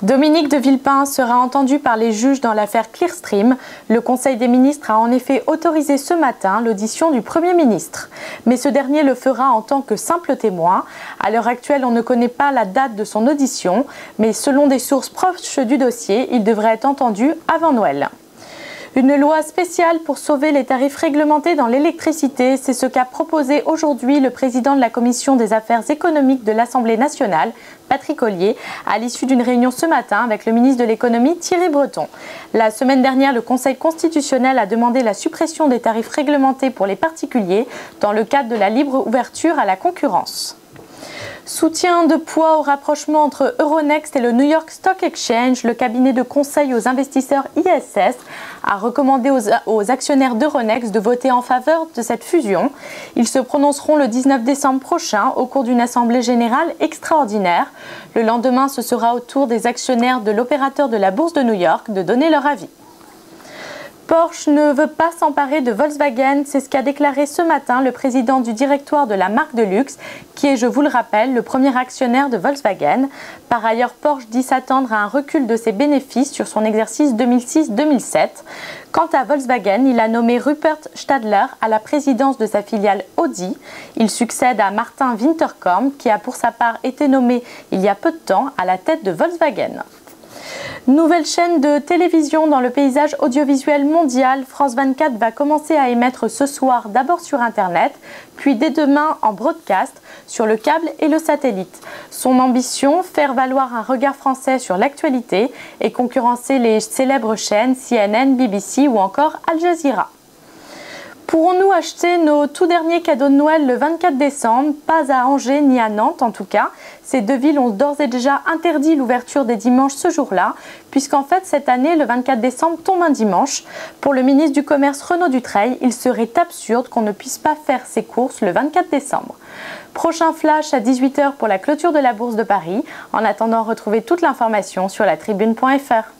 Dominique de Villepin sera entendu par les juges dans l'affaire Clearstream. Le Conseil des ministres a en effet autorisé ce matin l'audition du Premier ministre. Mais ce dernier le fera en tant que simple témoin. À l'heure actuelle, on ne connaît pas la date de son audition, mais selon des sources proches du dossier, il devrait être entendu avant Noël. Une loi spéciale pour sauver les tarifs réglementés dans l'électricité, c'est ce qu'a proposé aujourd'hui le président de la Commission des affaires économiques de l'Assemblée nationale, Patrick Ollier, à l'issue d'une réunion ce matin avec le ministre de l'économie Thierry Breton. La semaine dernière, le Conseil constitutionnel a demandé la suppression des tarifs réglementés pour les particuliers dans le cadre de la libre ouverture à la concurrence. Soutien de poids au rapprochement entre Euronext et le New York Stock Exchange, le cabinet de conseil aux investisseurs ISS a recommandé aux actionnaires d'Euronext de voter en faveur de cette fusion. Ils se prononceront le 19 décembre prochain au cours d'une assemblée générale extraordinaire. Le lendemain, ce sera au tour des actionnaires de l'opérateur de la bourse de New York de donner leur avis. Porsche ne veut pas s'emparer de Volkswagen, c'est ce qu'a déclaré ce matin le président du directoire de la marque de luxe, qui est, je vous le rappelle, le premier actionnaire de Volkswagen. Par ailleurs, Porsche dit s'attendre à un recul de ses bénéfices sur son exercice 2006-2007. Quant à Volkswagen, il a nommé Rupert Stadler à la présidence de sa filiale Audi. Il succède à Martin Winterkorn, qui a pour sa part été nommé il y a peu de temps à la tête de Volkswagen. Nouvelle chaîne de télévision dans le paysage audiovisuel mondial, France 24 va commencer à émettre ce soir d'abord sur Internet, puis dès demain en broadcast sur le câble et le satellite. Son ambition, faire valoir un regard français sur l'actualité et concurrencer les célèbres chaînes CNN, BBC ou encore Al Jazeera. Pourrons-nous acheter nos tout derniers cadeaux de Noël le 24 décembre? Pas à Angers ni à Nantes en tout cas. Ces deux villes ont d'ores et déjà interdit l'ouverture des dimanches ce jour-là, puisqu'en fait cette année, le 24 décembre tombe un dimanche. Pour le ministre du Commerce Renaud Dutreil, il serait absurde qu'on ne puisse pas faire ses courses le 24 décembre. Prochain flash à 18 h pour la clôture de la Bourse de Paris. En attendant, retrouvez toute l'information sur latribune.fr.